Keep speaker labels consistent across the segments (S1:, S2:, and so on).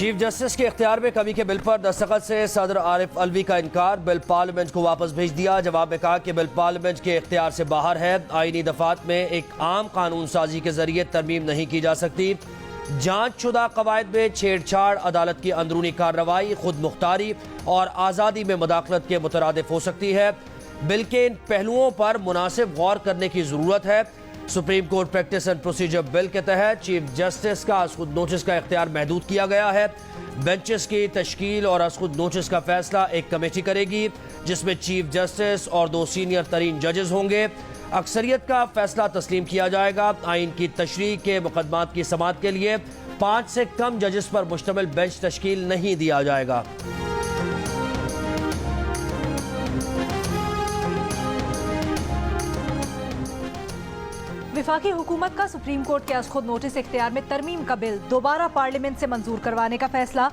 S1: Chief justice के इख्तियार में कमी के बिल पर दस्तखत से सदर आरिफ अलवी का इनकार। बिल पार्लियामेंट को वापस भेज दिया। जवाब में कहा कि बिल पार्लियामेंट के इख्तियार से बाहर है। आईनी दफात में एक आम कानून साजी के जरिए तरमीम नहीं की जा सकती। जांच शुदा कवायद में छेड़छाड़ अदालत की अंदरूनी कार्रवाई खुद मुख्तारी और आज़ादी में मुदाखलत के मुतरादिफ हो सकती है। बिल के इन पहलुओं पर मुनासिब गौर करने की जरूरत है। Supreme court practice and procedure bill के तहत चीफ जस्टिस का खुद नोटिस का इख्तियार महदूद किया गया है। बेंचेस की तश्कील और खुद नोटिस का फैसला एक कमेटी करेगी, जिसमें चीफ जस्टिस और 2 सीनियर तरीन जजेस होंगे। अक्सरियत का फैसला तस्लीम किया जाएगा। आइन की तशरीह के मुकदमात की समाअत के लिए 5 से कम जजेस पर मुश्तमिल बेंच तश्कील नहीं दिया जाएगा।
S2: विफाकी हुकूमत का सुप्रीम कोर्ट के खुद नोटिस इख्तियार में तरमीम का बिल दोबारा पार्लियामेंट से मंजूर करवाने का फैसला।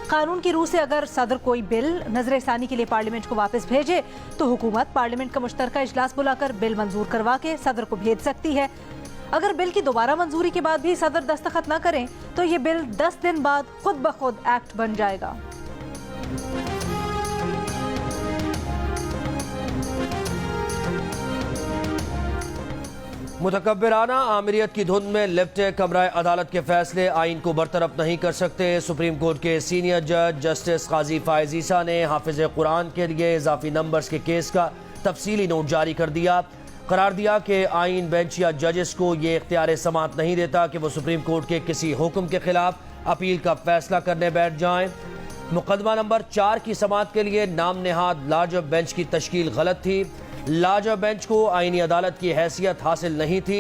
S2: कानून की रूह से अगर सदर कोई बिल नजरसानी के लिए पार्लियामेंट को वापस भेजे तो हुकूमत पार्लियामेंट का मुश्तरका इजलास बुलाकर बिल मंजूर करवा के सदर को भेज सकती है। अगर बिल की दोबारा मंजूरी के बाद भी सदर दस्तखत न करें तो ये बिल 10 दिन बाद खुद ब खुद एक्ट बन जाएगा।
S1: मुतकब्बिराना आमिरियत की धुन में लिपटे कमरा अदालत के फैसले आइन को बरतरफ नहीं कर सकते। सुप्रीम कोर्ट के सीनियर जज जस्टिस काजी फायज ईसा ने हाफिज कुरान के लिए इजाफी नंबर्स के केस का तफसीली नोट जारी कर दिया। करार दिया कि आइन बेंच या जजेस को ये इख्तियार समाअत नहीं देता कि वो सुप्रीम कोर्ट के किसी हुक्म के खिलाफ अपील का फैसला करने बैठ जाएं। मुकदमा नंबर 4 की समाअत के लिए नाम नेहाद लार्जर बेंच की तश्कील गलत थी। लार्जर बेंच को आईनी अदालत की हैसियत हासिल नहीं थी।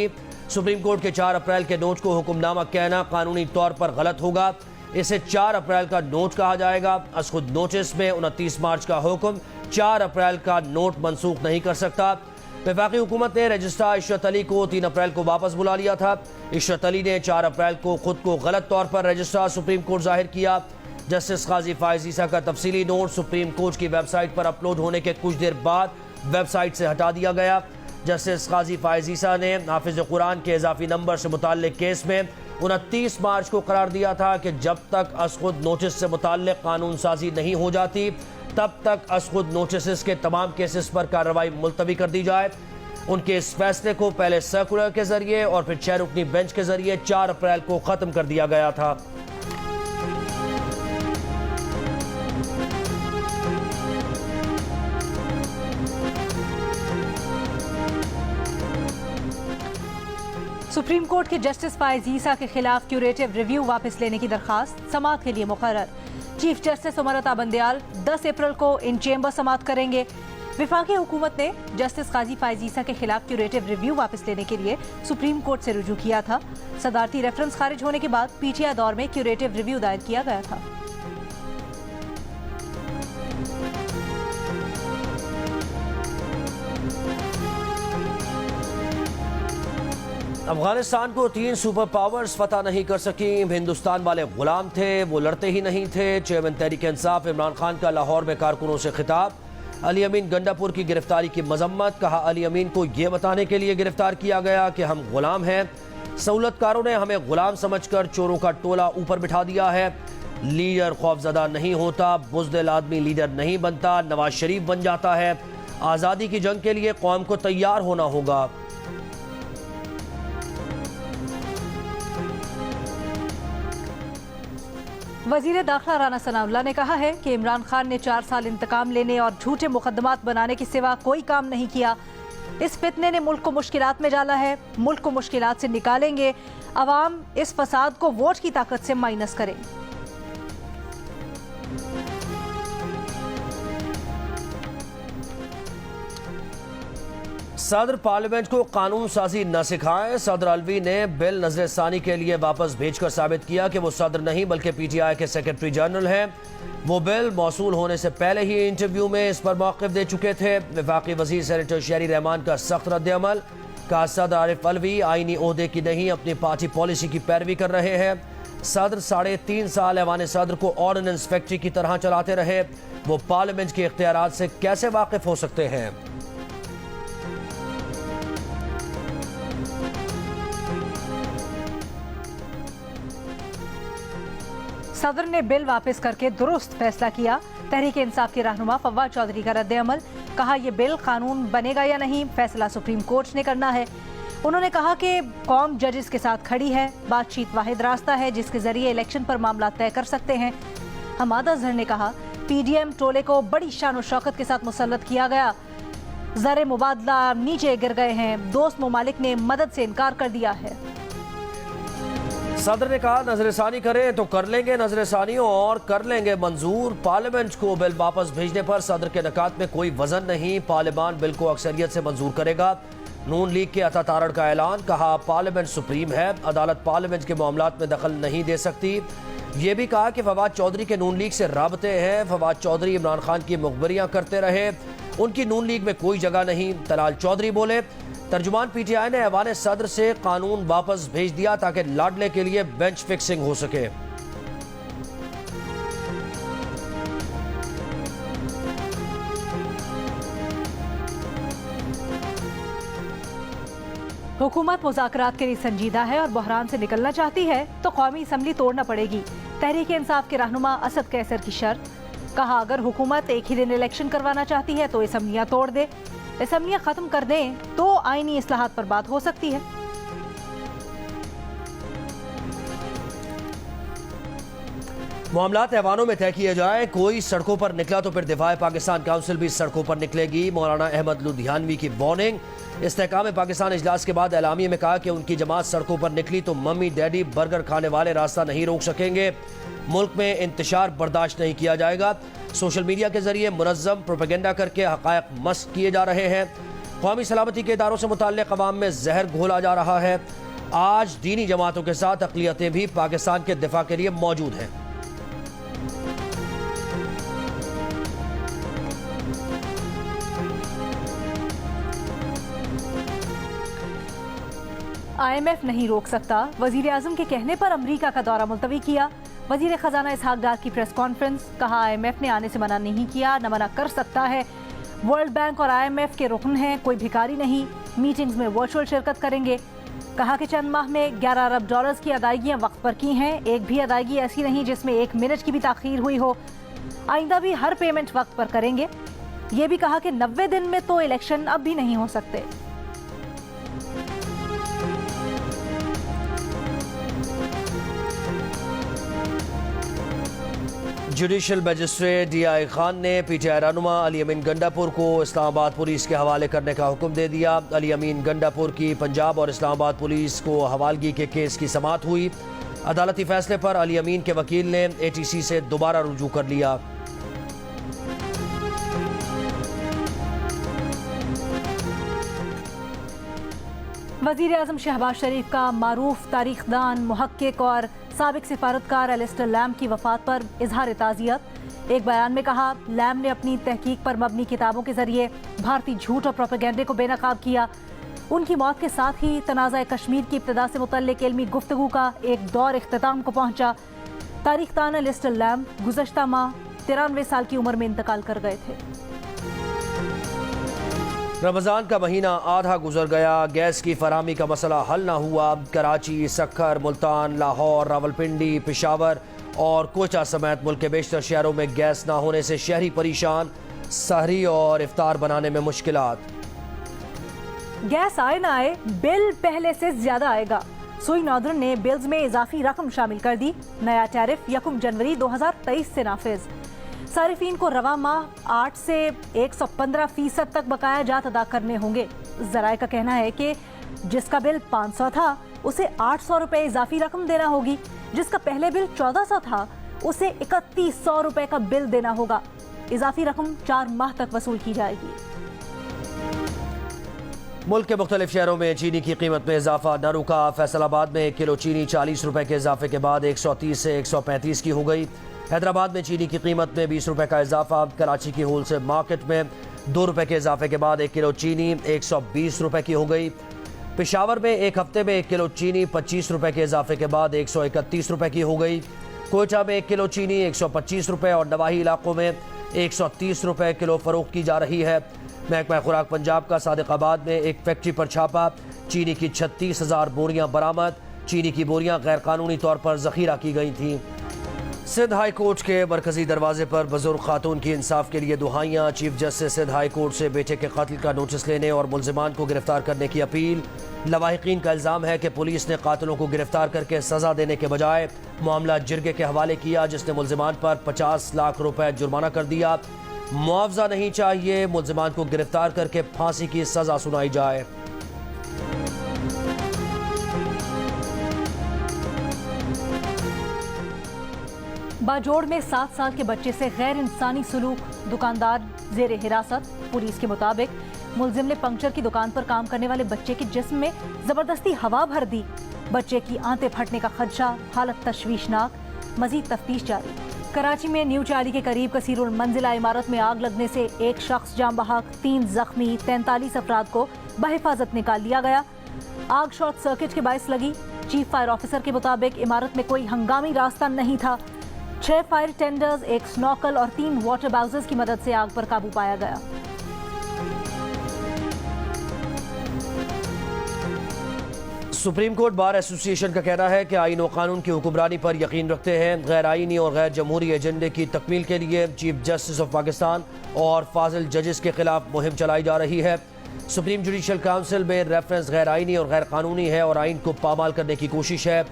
S1: सुप्रीम कोर्ट के 4 अप्रैल के नोट को हुक्मनामा कहना कानूनी तौर पर गलत होगा। इसे 4 अप्रैल का नोट कहा जाएगा। खुद नोटिस में 29 मार्च का हुक्म 4 अप्रैल का नोट मनसूख नहीं कर सकता। वफाकी हुकूमत ने रजिस्ट्रार इशरत अली को 3 अप्रैल को वापस बुला लिया था। इशरत अली ने 4 अप्रैल को खुद को गलत तौर पर रजिस्ट्रार सुप्रीम कोर्ट जाहिर किया। जस्टिस काजी फायज ईसा का तफसीली नोट सुप्रीम कोर्ट की वेबसाइट पर अपलोड होने के कुछ देर बाद वेबसाइट से हटा दिया गया। जस्टिस काजी फायज ईसा ने हाफिज कुरान के इजाफी नंबर से मुताल्लिक केस में 29 मार्च को करार दिया था कि जब तक असखुद नोटिस से मुताल्लिक कानून साजी नहीं हो जाती तब तक असखुद नोटिस के तमाम केसेस पर कार्रवाई मुलतवी कर दी जाए। उनके इस फैसले को पहले सर्कुलर के जरिए और फिर 6 रुकनी बेंच के जरिए 4 अप्रैल को खत्म कर दिया गया था।
S2: सुप्रीम कोर्ट के जस्टिस फायज ईसा के खिलाफ क्यूरेटिव रिव्यू वापस लेने की दरखास्त समाअत के लिए मुकर्रर। चीफ जस्टिस उमर अता बंदयाल 10 अप्रैल को इन चेंबर समाअत करेंगे। विफाकी हुकूमत ने जस्टिस काजी फायज ईसा के खिलाफ क्यूरेटिव रिव्यू वापस लेने के लिए सुप्रीम कोर्ट से रुजू किया था। सदारती रेफरेंस खारिज होने के बाद पीटीआई दौर में क्यूरेटिव रिव्यू दायर किया गया था।
S1: अफगानिस्तान को 3 सुपर पावर्स फतह नहीं कर सकी। हिंदुस्तान वाले गुलाम थे, वो लड़ते ही नहीं थे। चेयरमैन तहरीक इंसाफ इमरान खान का लाहौर में कारकुनों से खिताब। अली अमीन गंडापुर की गिरफ्तारी की मजम्मत। कहा अली अमीन को यह बताने के लिए गिरफ्तार किया गया कि हम गुलाम हैं। सहूलतकारों ने हमें गुलाम समझकर चोरों का टोला ऊपर बिठा दिया है। लीडर खौफजदा नहीं होता, बुज़दिल आदमी लीडर नहीं बनता, नवाज शरीफ बन जाता है। आज़ादी की जंग के लिए कौम को तैयार होना होगा।
S2: वजीर दाखिला राना सनाउल्लाह ने कहा है कि इमरान खान ने 4 साल इंतकाम लेने और झूठे मुकदमात बनाने के सिवा कोई काम नहीं किया। इस फितने ने मुल्क को मुश्किलात में डाला है। मुल्क को मुश्किलात से निकालेंगे। अवाम इस फसाद को वोट की ताकत से माइनस करें।
S1: सदर पार्लियामेंट को कानून साजी न सिखाएं। सदर अलवी ने बिल नजरसानी के लिए वापस भेजकर साबित किया कि वो सदर नहीं बल्कि पीटीआई के सेक्रेटरी जनरल हैं। वो बिल मौसूल होने से पहले ही इंटरव्यू में इस पर मौक़िफ़ दे चुके थे। वफाकी वज़ीर सेनेटर शहरी रहमान का सख्त रद्द-ए-अमल। का सदर आरिफ अलवी आईनी ओहदे की नहीं अपनी पार्टी पॉलिसी की पैरवी कर रहे हैं। सदर 3.5 साल ऐवान सदर को ऑर्डिनेंस फैक्ट्री की तरह चलाते रहे। वो पार्लियामेंट के इख्तियारात से कैसे वाकिफ हो सकते हैं।
S2: सदर ने बिल वापस करके दुरुस्त फैसला किया। तहरीक इंसाफ के रहनुमा फवाद चौधरी का रद्द-ए-अमल, कहा यह बिल कानून बनेगा या नहीं फैसला सुप्रीम कोर्ट ने करना है। उन्होंने कहा कि कौम जजेस के साथ खड़ी है, बातचीत वाहिद रास्ता है जिसके जरिए इलेक्शन पर मामला तय कर सकते हैं। हमाद अजहर ने कहा पीडीएम टोले को बड़ी शान और शौकत के साथ मुसल्लत किया गया, ज़र मुबादला नीचे गिर गए हैं, दोस्त ममालिक ने मदद से इनकार कर दिया है।
S1: सदर ने कहा नजरसानी करें तो कर लेंगे नजरसानी और कर लेंगे मंजूर। पार्लियामेंट को बिल वापस भेजने पर सदर के नकात में कोई वजन नहीं, पार्लियामान बिल को अक्सरियत से मंजूर करेगा। नून लीग के अता तारड़ का ऐलान, कहा पार्लियामेंट सुप्रीम है, अदालत पार्लियामेंट के मामलात में दखल नहीं दे सकती। ये भी कहा कि फवाद चौधरी के नून लीग से राबते हैं, फवाद चौधरी इमरान खान की मुखबरियां करते रहे, उनकी नून लीग में कोई जगह नहीं। तलाल चौधरी बोले तर्जुमान पीटीआई ने ऐवान सदर से कानून वापस भेज दिया ताकि लाडले के लिए बेंच फिक्सिंग हो सके।
S2: हुकूमत मुज़ाकरात के लिए संजीदा है और बहरान से निकलना चाहती है तो कौमी असम्बली तोड़ना पड़ेगी। तहरीक इंसाफ के रहनुमा असद कैसर की शर्त, कहा अगर हुकूमत एक ही दिन इलेक्शन करवाना चाहती है तो असम्बलियां तोड़ दे, असम्बलियां खत्म कर दें तो आईनी इस्लाहात पर बात हो सकती है।
S1: मामलात ऐवानों में तय किए जाए, कोई सड़कों पर निकला तो फिर दिफाए पाकिस्तान काउंसिल भी सड़कों पर निकलेगी। मौलाना अहमद लुधियानवी की वार्निंग, इस्तेहकाम पाकिस्तान इजलास के बाद एलामिया में कहा कि उनकी जमात सड़कों पर निकली तो मम्मी डैडी बर्गर खाने वाले रास्ता नहीं रोक सकेंगे। मुल्क में इंतशार बर्दाश्त नहीं किया जाएगा। सोशल मीडिया के जरिए मुनज़्ज़म प्रोपेगेंडा करके हक़ायक़ मस्क किए जा रहे हैं। कौमी सलामती के इदारों से मुताल्लिक़ अवाम में जहर घोला जा रहा है। आज दीनी जमातों के साथ अक़लियतें भी पाकिस्तान के दिफा के लिए मौजूद हैं।
S2: IMF नहीं रोक सकता, वजीर आजम के कहने पर अमरीका का दौरा मुलतवी किया। वजीर खजाना इसहाक डार की प्रेस कॉन्फ्रेंस, कहा IMF ने आने से मना नहीं किया, न मना कर सकता है। वर्ल्ड बैंक और IMF के रुकन हैं, कोई भिखारी नहीं। मीटिंग्स में वर्चुअल शिरकत करेंगे। कहा कि चंद माह में $11 अरब की अदायगियां वक्त पर की हैं, एक भी अदायगी ऐसी नहीं जिसमें 1 मिनट की भी ताखीर हुई हो। आइंदा भी हर पेमेंट वक्त पर करेंगे। ये भी कहा कि 90 दिन में तो इलेक्शन अब भी नहीं हो सकते।
S1: जुडिशल मजिस्ट्रेट DI खान ने PTI रहनुमा अली अमीन गंडापुर को इस्लामाबाद पुलिस के हवाले करने का हुक्म दे दिया। अली अमीन गंडापुर की पंजाब और इस्लामाबाद पुलिस को हवालगी के केस की समाअत हुई। अदालती फैसले पर अली अमीन के वकील ने ATC से दोबारा रुजू कर लिया।
S2: वजीर आजम शहबाज शरीफ का मारूफ तारीखदान, मुहक्किक और साबिक सिफारतकार एलिस्टर लैम की वफात पर इजहार ताज़ियत। एक बयान में कहा लैम ने अपनी तहकीक पर मबनी किताबों के जरिए भारतीय झूठ और प्रोपेगेंडे को बेनकाब किया। उनकी मौत के साथ ही तनाज़ा कश्मीर की इब्तिदा से मुतल्लिक इल्मी गुफ्तगू का एक दौर इख्तिताम को पहुंचा। तारीखदान एलिस्टर लैम गुज़श्ता माह 93 साल की उम्र में इंतकाल कर गए थे।
S1: रमज़ान का महीना आधा गुजर गया, गैस की फराहमी का मसला हल ना हुआ। कराची, सक्खर, मुल्तान, लाहौर, रावलपिंडी, पेशावर और कोयटा समेत मुल्क के बेशतर शहरों में गैस ना होने से शहरी परेशान। सहरी और इफ्तार बनाने में मुश्किलात।
S2: गैस आए ना आए, बिल पहले से ज्यादा आएगा। सुई नॉर्दर्न ने बिल्स में इजाफी रकम शामिल कर दी। नया टैरिफ 1 जनवरी 2023 से नाफिज। सारिफीन को रवा माह 8 से 115% तक बकाया जात अदा करने होंगे। जराए का कहना है कि जिसका बिल 500 था उसे 800 रुपए इजाफी रकम देना होगी, जिसका पहले बिल 1400 था उसे 3100 रुपए का बिल देना होगा। इजाफी रकम 4 माह तक वसूल की जाएगी।
S1: मुल्क के मुख्तलिफ शहरों में चीनी की कीमत में इजाफा न रुका। फैसलाबाद में 1 किलो चीनी 40 रुपए के इजाफे के बाद 130 से 135 की हो गई। हैदराबाद में चीनी की कीमत में 20 रुपए का इजाफा। कराची की होलसेल मार्केट में 2 रुपए के इजाफे के बाद 1 किलो चीनी 120 रुपए की हो गई। पेशावर में एक हफ्ते में 1 किलो चीनी 25 रुपए के इजाफे के बाद 131 रुपए की हो गई। कोयटा में 1 किलो चीनी 125 रुपए और नवाही इलाकों में 130 रुपए किलो फरोख्त की जा रही है। महकमा खुराक पंजाब का सादिकाबाद में एक फैक्ट्री पर छापा। चीनी की 36,000 बोरियां बरामद। चीनी की बोरियां गैर कानूनी तौर पर जखीरा की गई थी। सिंध हाई कोर्ट के मरकजी दरवाजे पर बुजुर्ग खातून की इंसाफ के लिए दुहाइयां। Chief justice Sindh high court से बेटे के कत्ल का नोटिस लेने और मुलजिमान को गिरफ्तार करने की अपील। लवाहिकीन का इल्जाम है कि पुलिस ने कातिलों को गिरफ्तार करके सजा देने के बजाय मामला जिरगे के हवाले किया, जिसने मुलजिमान पर 50 लाख रुपए जुर्माना कर दिया। मुआवजा नहीं चाहिए, मुलजिमान को गिरफ्तार करके फांसी की सजा सुनाई जाए।
S2: बाजोड़ में 7 साल के बच्चे से गैर इंसानी सलूक, दुकानदार जेर हिरासत। पुलिस के मुताबिक मुलजिम ने पंक्चर की दुकान पर काम करने वाले बच्चे के जिस्म में जबरदस्ती हवा भर दी। बच्चे की आंतें फटने का खदशा, हालत तशवीशनाक, मजीद तफ्तीश जारी। कराची में न्यू चाली के करीब कसीरुल मंजिला इमारत में आग लगने से एक शख्स जाम बहक, 3 जख्मी, 43 अफराद को बहिफाजत निकाल लिया गया। आग शॉर्ट सर्किट के बायस लगी। चीफ फायर ऑफिसर के मुताबिक इमारत में कोई हंगामी रास्ता नहीं था। 6 फायर टेंडर्स, 1 स्नॉकल और 3 वाटर बाउजर्स की मदद से आग पर काबू पाया गया।
S1: सुप्रीम कोर्ट बार एसोसिएशन का कहना है कि आईन और कानून की हुक्मरानी पर यकीन रखते हैं। गैर आईनी और गैर जमहूरी एजेंडे की तकमील के लिए चीफ जस्टिस ऑफ पाकिस्तान और फाजिल जजेस के खिलाफ मुहिम चलाई जा रही है। सुप्रीम जुडिशल काउंसिल में रेफरेंस गैर आईनी और गैर कानूनी है और आइन को पामाल करने की कोशिश है।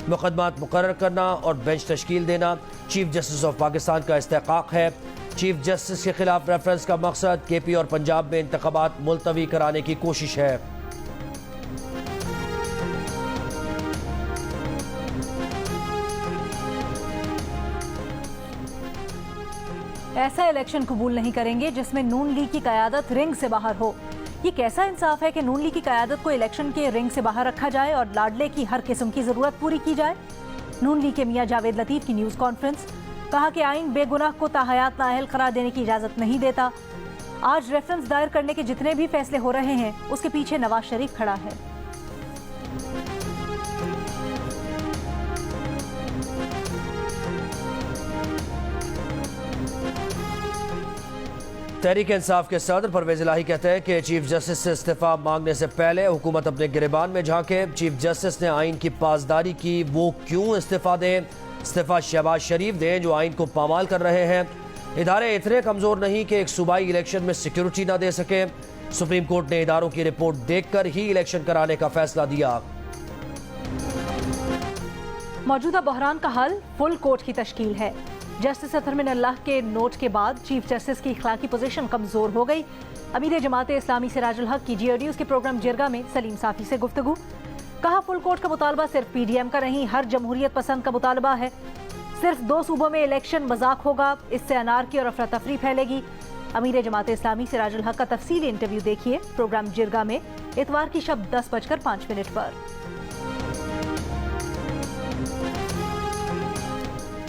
S1: मुकदमात मुकर्रर करना और बेंच तश्कील देना चीफ जस्टिस ऑफ पाकिस्तान का इस्तेहकाक है। चीफ जस्टिस के खिलाफ रेफरेंस का मकसद केपी और पंजाब में इंतखाबात मुलतवी कराने की कोशिश है।
S2: ऐसा इलेक्शन कबूल नहीं करेंगे जिसमें नून लीग की कयादत रिंग से बाहर हो। ये कैसा इंसाफ है कि नून लीग की कयादत को इलेक्शन के रिंग से बाहर रखा जाए और लाडले की हर किस्म की जरूरत पूरी की जाए। नून लीग के मियां जावेद लतीफ की न्यूज कॉन्फ्रेंस, कहा कि आइन बेगुनाह को ताहयात नाअहल करार देने की इजाजत नहीं देता। आज रेफरेंस दायर करने के जितने भी फैसले हो रहे हैं उसके पीछे नवाज शरीफ खड़ा है।
S1: तहरीक इंसाफ के सदर परवेज इलाही कहते हैं कि चीफ जस्टिस से इस्तीफा मांगने से पहले हुकूमत अपने गिरेबान में झांके। चीफ जस्टिस ने आइन की पासदारी की, वो क्यों इस्तीफा दें? इस्तीफा शहबाज शरीफ दें जो आइन को पामाल कर रहे हैं। इदारे इतने कमजोर नहीं कि एक सूबाई इलेक्शन में सिक्योरिटी ना दे सके। सुप्रीम कोर्ट ने इदारों की रिपोर्ट देखकर ही इलेक्शन कराने का फैसला दिया।
S2: मौजूदा बहरान का हल फुल कोर्ट की तश्कील है। जस्टिस अतहर अल्लाह के नोट के बाद चीफ जस्टिस की इखलाकी पोजीशन कमजोर हो गई। अमीर जमात इस्लामी सिराजुल हक की GRD न्यूज़ के प्रोग्राम जिरगा में सलीम साफी से गुफ्तगू। कहा फुल कोर्ट का मुतालबा सिर्फ PDM का नहीं, हर जमहूरियत पसंद का मुतालबा है। सिर्फ 2 सूबों में इलेक्शन मजाक होगा, इससे अनारकी और अफरा तफरी फैलेगी। अमीर जमात इस्लामी सिराजुल हक का तफसीली इंटरव्यू देखिए प्रोग्राम जिरगा में इतवार की शब 10:05 पर।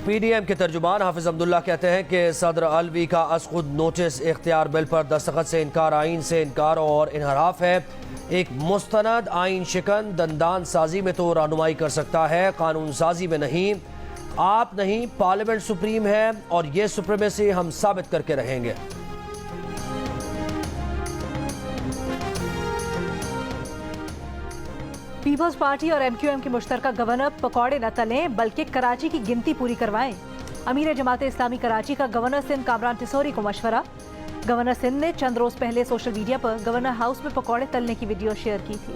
S1: PDM के तर्जुमान हाफिज अब्दुल्ला कहते हैं कि सदर अलवी का अज़-खुद नोटिस इख्तियार बिल पर दस्तखत से इनकार आइन से इनकार और इनहराफ है। एक मुस्तनद आइन शिकन दंदान साजी में तो रहनुमाई कर सकता है, कानून साजी में नहीं। आप नहीं, पार्लियामेंट सुप्रीम है और ये सुप्रीमेसी हम साबित करके रहेंगे।
S2: पीपल्स पार्टी और MQM के मुश्तरका गवर्नर पकौड़े न तलें बल्कि कराची की गिनती पूरी करवाएं। अमीर जमात इस्लामी कराची का गवर्नर सिंध कामरान टिसोरी को मशवरा। गवर्नर सिंध ने चंद रोज पहले सोशल मीडिया पर गवर्नर हाउस में पकौड़े तलने की वीडियो शेयर की थी।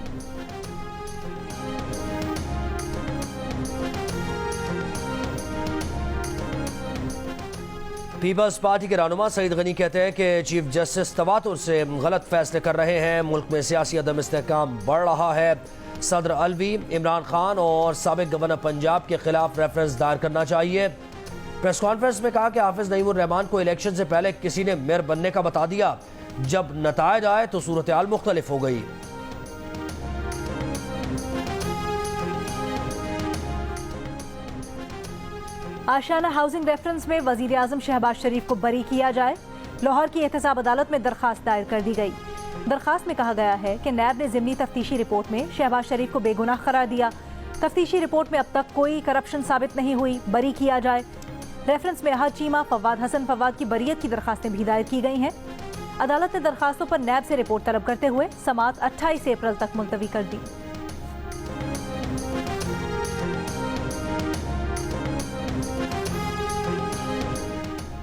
S1: पीपल्स पार्टी के रहनुमा सईद गनी कहते हैं कि चीफ जस्टिस तवातुर से गलत फैसले कर रहे हैं। मुल्क में सियासी अदम इस्तेहकाम बढ़ रहा है। सदर अलवी, इमरान खान और साबिक गवर्नर पंजाब के खिलाफ रेफरेंस दायर करना चाहिए। प्रेस कॉन्फ्रेंस में कहा कि हाफिज नईमुर रहमान को इलेक्शन से पहले किसी ने मेयर बनने का बता दिया, जब नतायज आए तो सूरत हाल मुख्तलिफ हो गई।
S2: आशियाना हाउसिंग रेफरेंस में वजीर आजम शहबाज शरीफ को बरी किया जाए। लाहौर की एहतसाब अदालत में दरखास्त दायर कर दी गई। दरखास्त में कहा गया है कि नैब ने ज़िमनी तफ्तीशी रिपोर्ट में शहबाज शरीफ को बेगुनाह करार दिया। तफ्तीशी रिपोर्ट में अब तक कोई करप्शन साबित नहीं हुई, बरी किया जाए। रेफरेंस में अहद चीमा, फवाद हसन फवाद की बरीयत की दरखास्तें भी दायर की गई हैं। अदालत ने दरखास्तों पर नैब से रिपोर्ट तलब करते हुए समाअत 28 अप्रैल तक मुलतवी कर दी।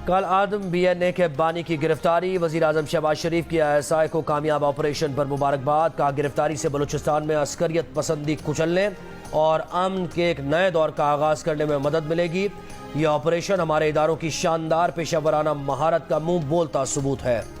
S1: कल आदम BNA के बानी की गिरफ्तारी। वजीर आजम शहबाज शरीफ की ISI को कामयाब ऑपरेशन पर मुबारकबाद। कहा गिरफ्तारी से बलूचिस्तान में अस्करियत पसंदी कुचलने और अमन के एक नए दौर का आगाज करने में मदद मिलेगी। यह ऑपरेशन हमारे इदारों की शानदार पेशेवराना महारत का मुंह बोलता सबूत है।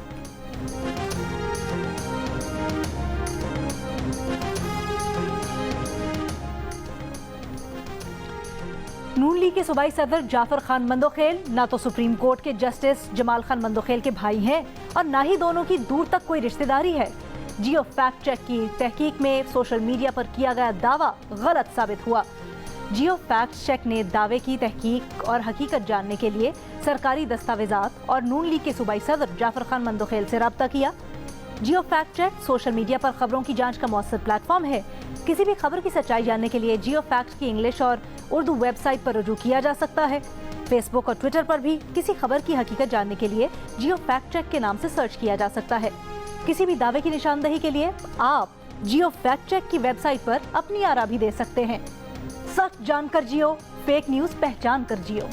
S2: नून लीग के सूबाई सदर जाफर खान मंदोखेल ना तो सुप्रीम कोर्ट के जस्टिस जमाल खान मंदोखेल के भाई हैं और ना ही दोनों की दूर तक कोई रिश्तेदारी है। जियो फैक्ट चेक की तहकीक में सोशल मीडिया पर किया गया दावा गलत साबित हुआ। जियो फैक्ट चेक ने दावे की तहकीक और हकीकत जानने के लिए सरकारी दस्तावेजात और नून लीग के सूबाई सदर जाफर खान मंदोखेल से रब्ता किया। जियो फैक्ट चेक सोशल मीडिया पर खबरों की जांच का मौसर प्लेटफॉर्म है। किसी भी खबर की सच्चाई जानने के लिए जियो फैक्ट की इंग्लिश और उर्दू वेबसाइट पर रुजू किया जा सकता है। फेसबुक और ट्विटर पर भी किसी खबर की हकीकत जानने के लिए जियो फैक्ट चेक के नाम से सर्च किया जा सकता है। किसी भी दावे की निशानदही के लिए आप जियो फैक्ट चेक की वेबसाइट पर अपनी आरा भी दे सकते हैं। सच जानकर जियो, फेक न्यूज पहचान कर जियो।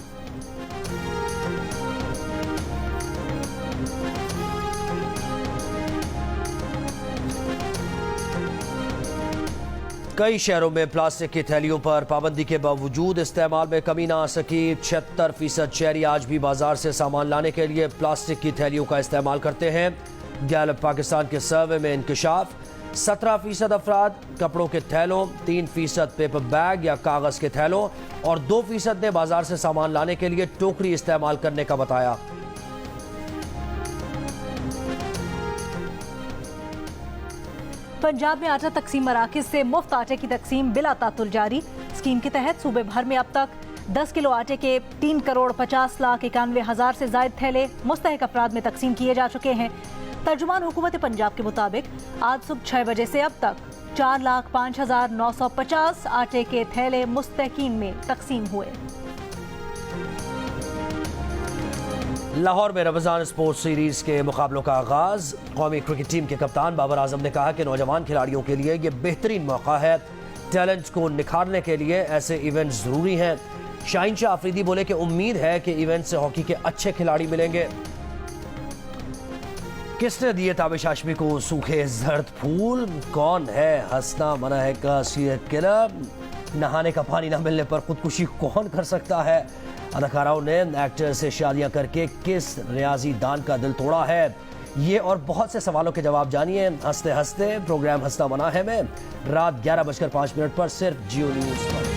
S1: कई शहरों में प्लास्टिक की थैलियों पर पाबंदी के बावजूद इस्तेमाल में कमी ना आ सकी। 76% शहरी आज भी बाजार से सामान लाने के लिए प्लास्टिक की थैलियों का इस्तेमाल करते हैं। गैलप पाकिस्तान के सर्वे में इंकशाफ। 17% अफराद कपड़ों के थैलों, 3% पेपर बैग या कागज के थैलों और 2% ने बाजार से सामान लाने के लिए टोकरी इस्तेमाल करने का बताया।
S2: पंजाब में आटा तकसीम मराकिज से मुफ्त आटे की तकसीम बिला तातुल जारी। स्कीम के तहत सूबे भर में अब तक 10 किलो आटे के 3,50,91,000 से ज्यादा थैले मुस्तहिक अफराद में तकसीम किए जा चुके हैं। तर्जुमान हुकूमत पंजाब के मुताबिक आज सुबह 6 बजे से अब तक 4,05,950 आटे के थैले मुस्तहिकीन में तकसीम हुए।
S1: लाहौर में रमजान स्पोर्ट्स सीरीज के मुकाबलों का आगाज। कौमी क्रिकेट टीम के कप्तान बाबर आजम ने कहा कि नौजवान खिलाड़ियों के लिए ये बेहतरीन मौका है। टैलेंट को निखारने के लिए ऐसे इवेंट जरूरी हैं। शाहीन शाह अफरीदी बोले कि उम्मीद है कि इवेंट से हॉकी के अच्छे खिलाड़ी मिलेंगे। किसने दिए ताबिश हाशमी को सूखे जर्द फूल? कौन है हंसना मना है का सीरत किलर? नहाने का पानी न मिलने पर खुदकुशी कौन कर सकता है? अदाकाराओं ने एक्टर से शादियां करके किस रियाजी दान का दिल तोड़ा है? ये और बहुत से सवालों के जवाब जानिए हंसते हंसते प्रोग्राम हंसना मना है में रात 11:05 पर सिर्फ जियो न्यूज पर।